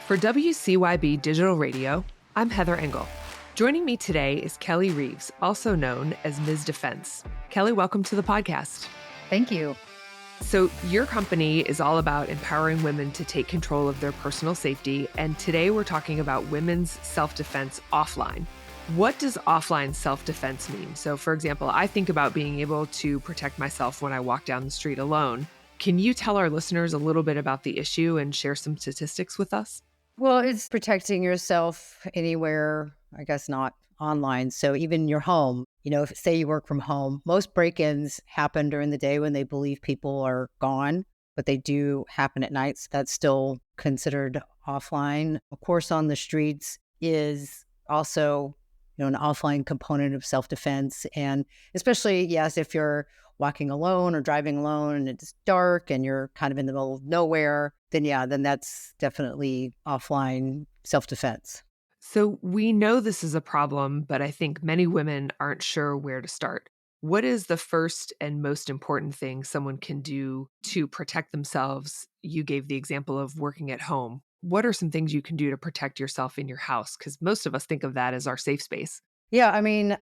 For WCYB Digital Radio, I'm Heather Engel. Joining me today is Kelly Reeves, also known as Ms. Defense. Kelly, welcome to the podcast. Thank you. So your company is all about empowering women to take control of their personal safety, and today we're talking about women's self-defense offline. What does offline self-defense mean? So for example, I think about being able to protect myself when I walk down the street alone. Can you tell our listeners a little bit about the issue and share some statistics with us? Well, it's protecting yourself anywhere, I guess not online. So even your home, if say you work from home, most break-ins happen during the day when they believe people are gone, but they do happen at night. So that's still considered offline. Of course, on the streets is also, an offline component of self-defense. And especially, yes, if you're walking alone or driving alone and it's dark and you're kind of in the middle of nowhere, then that's definitely offline self-defense. So we know this is a problem, but I think many women aren't sure where to start. What is the first and most important thing someone can do to protect themselves? You gave the example of working at home. What are some things you can do to protect yourself in your house? Because most of us think of that as our safe space. Yeah,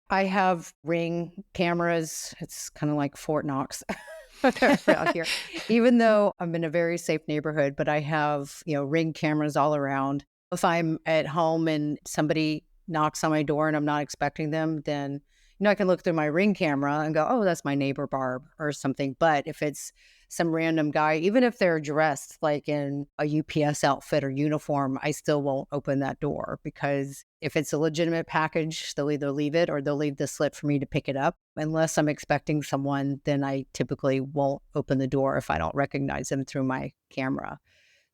I have Ring cameras. It's kind of like Fort Knox out here. Even though I'm in a very safe neighborhood, but I have, Ring cameras all around. If I'm at home and somebody knocks on my door and I'm not expecting them, then, I can look through my Ring camera and go, oh, that's my neighbor Barb or something. But if it's some random guy, even if they're dressed like in a UPS outfit or uniform, I still won't open that door, because if it's a legitimate package, they'll either leave it or they'll leave the slip for me to pick it up. Unless I'm expecting someone, then I typically won't open the door if I don't recognize them through my camera.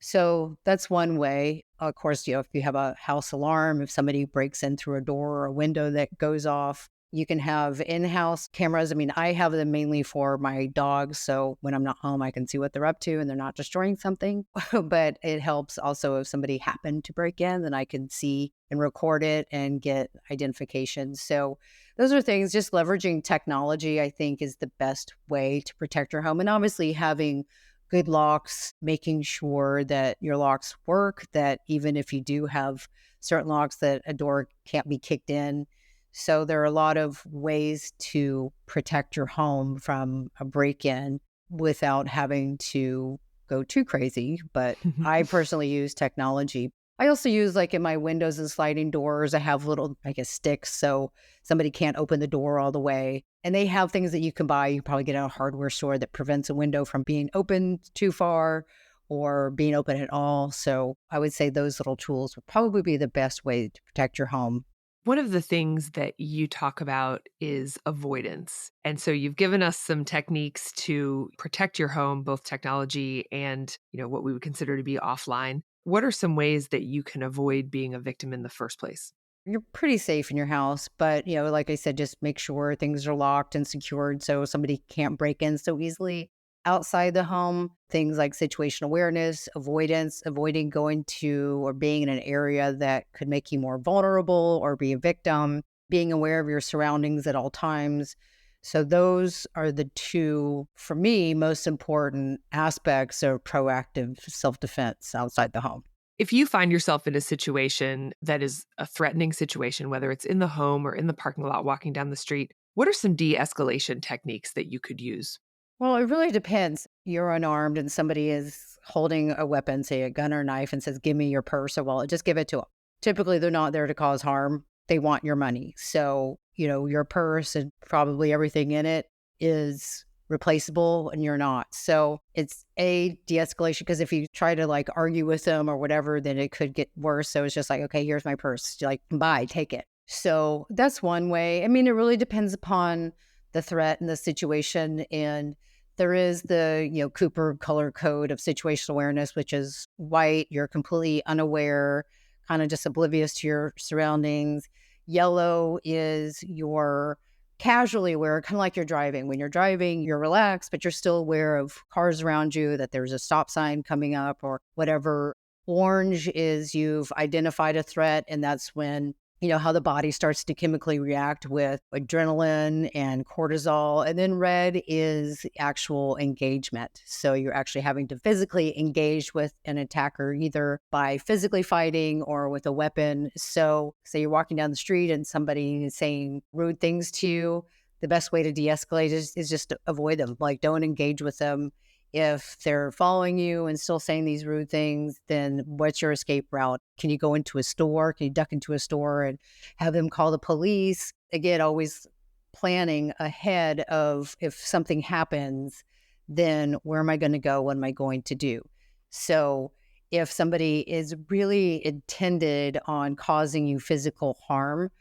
So that's one way. Of course, if you have a house alarm, if somebody breaks in through a door or a window that goes off, you can have in-house cameras. I have them mainly for my dogs. So when I'm not home, I can see what they're up to and they're not destroying something. But it helps also if somebody happened to break in, then I can see and record it and get identification. So those are things, just leveraging technology, I think, is the best way to protect your home. And obviously having good locks, making sure that your locks work, that even if you do have certain locks that a door can't be kicked in. So there are a lot of ways to protect your home from a break-in without having to go too crazy. But I personally use technology. I also use, like in my windows and sliding doors, I have little, sticks so somebody can't open the door all the way. And they have things that you can buy. You can probably get at a hardware store that prevents a window from being opened too far or being open at all. So I would say those little tools would probably be the best way to protect your home. One of the things that you talk about is avoidance. And so you've given us some techniques to protect your home, both technology and, what we would consider to be offline. What are some ways that you can avoid being a victim in the first place? You're pretty safe in your house, but, like I said, just make sure things are locked and secured so somebody can't break in so easily. Outside the home, things like situational awareness, avoidance, avoiding going to or being in an area that could make you more vulnerable or be a victim, being aware of your surroundings at all times. So those are the two, for me, most important aspects of proactive self-defense outside the home. If you find yourself in a situation that is a threatening situation, whether it's in the home or in the parking lot, walking down the street, what are some de-escalation techniques that you could use? Well, it really depends. You're unarmed and somebody is holding a weapon, say a gun or knife, and says, give me your purse or wallet, just give it to them. Typically, they're not there to cause harm. They want your money. So, your purse and probably everything in it is replaceable and you're not. So it's a de-escalation, because if you try to argue with them or whatever, then it could get worse. So it's just like, okay, here's my purse. Bye, take it. So that's one way. It really depends upon the threat and the situation. And there is the, Cooper color code of situational awareness, which is white, you're completely unaware, kind of just oblivious to your surroundings. Yellow is your casually aware, kind of like you're driving. When you're driving, you're relaxed, but you're still aware of cars around you, that there's a stop sign coming up or whatever. Orange is you've identified a threat, and that's when how the body starts to chemically react with adrenaline and cortisol. And then red is actual engagement. So you're actually having to physically engage with an attacker, either by physically fighting or with a weapon. So say you're walking down the street and somebody is saying rude things to you, the best way to de-escalate is just to avoid them. Like, don't engage with them. If they're following you and still saying these rude things, then what's your escape route? Can you go into a store? Can you duck into a store and have them call the police? Again, always planning ahead of, if something happens, then where am I going to go? What am I going to do? So if somebody is really intended on causing you physical harm,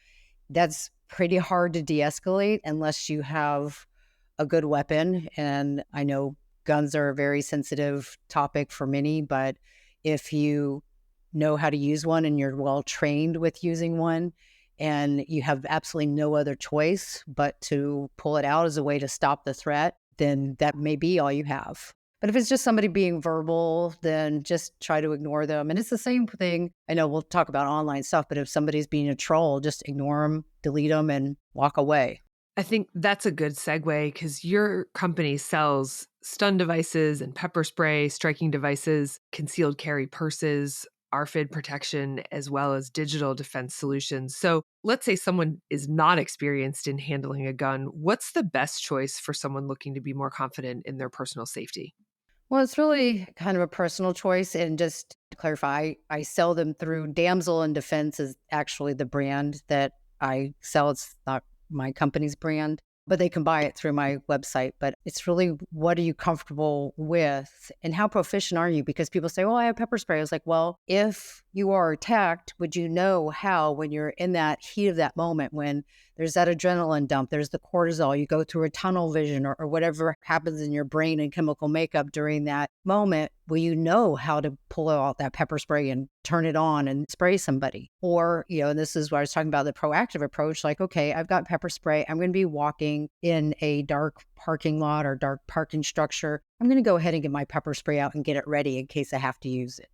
that's pretty hard to de-escalate unless you have a good weapon. And I know guns are a very sensitive topic for many, but if you know how to use one and you're well trained with using one and you have absolutely no other choice but to pull it out as a way to stop the threat, then that may be all you have. But if it's just somebody being verbal, then just try to ignore them. And it's the same thing. I know we'll talk about online stuff, but if somebody's being a troll, just ignore them, delete them, and walk away. I think that's a good segue because your company sells stun devices and pepper spray, striking devices, concealed carry purses, RFID protection, as well as digital defense solutions. So let's say someone is not experienced in handling a gun. What's the best choice for someone looking to be more confident in their personal safety? Well, it's really kind of a personal choice. And just to clarify, I sell them through Damsel in Defense is actually the brand that I sell. It's not my company's brand, but they can buy it through my website. But it's really, what are you comfortable with and how proficient are you? Because people say, well, I have pepper spray. I was like, well, if you are attacked, would you know how, when you're in that heat of that moment, when there's that adrenaline dump, there's the cortisol, you go through a tunnel vision or whatever happens in your brain and chemical makeup during that moment, will you know how to pull out that pepper spray and turn it on and spray somebody? Or, and this is where I was talking about the proactive approach, like, okay, I've got pepper spray. I'm going to be walking in a dark parking lot or dark parking structure. I'm going to go ahead and get my pepper spray out and get it ready in case I have to use it.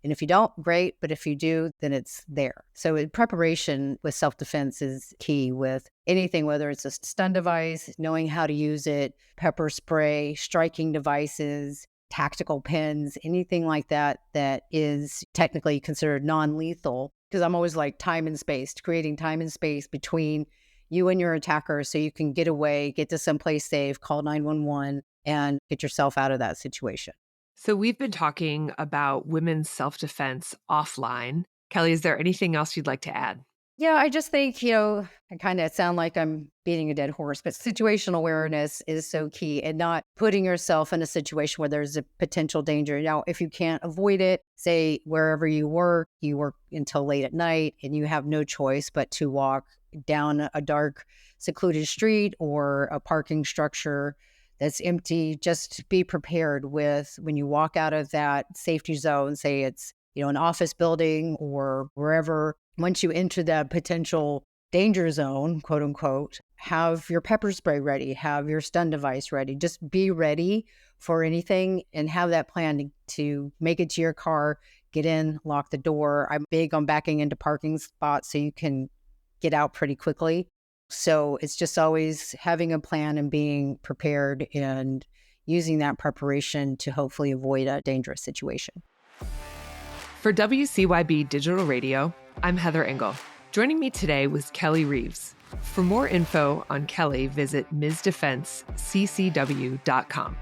And if you don't, great. But if you do, then it's there. So preparation with self-defense is key with anything, whether it's a stun device, knowing how to use it, pepper spray, striking devices, tactical pins, anything like that that is technically considered non-lethal. Because I'm always like time and space, creating time and space between you and your attacker so you can get away, get to someplace safe, call 911, and get yourself out of that situation. So we've been talking about women's self-defense offline. Kelly, is there anything else you'd like to add? Yeah, I just think, I kind of sound like I'm beating a dead horse, but situational awareness is so key, and not putting yourself in a situation where there's a potential danger. Now, if you can't avoid it, say wherever you work until late at night and you have no choice but to walk down a dark, secluded street or a parking structure that's empty, just be prepared with, when you walk out of that safety zone, say it's, an office building or wherever, once you enter that potential danger zone, quote unquote, have your pepper spray ready, have your stun device ready. Just be ready for anything and have that plan to make it to your car, get in, lock the door. I'm big on backing into parking spots so you can get out pretty quickly. So it's just always having a plan and being prepared and using that preparation to hopefully avoid a dangerous situation. For WCYB Digital Radio, I'm Heather Engel. Joining me today was Kelly Reeves. For more info on Kelly, visit MsDefenseCCW.com.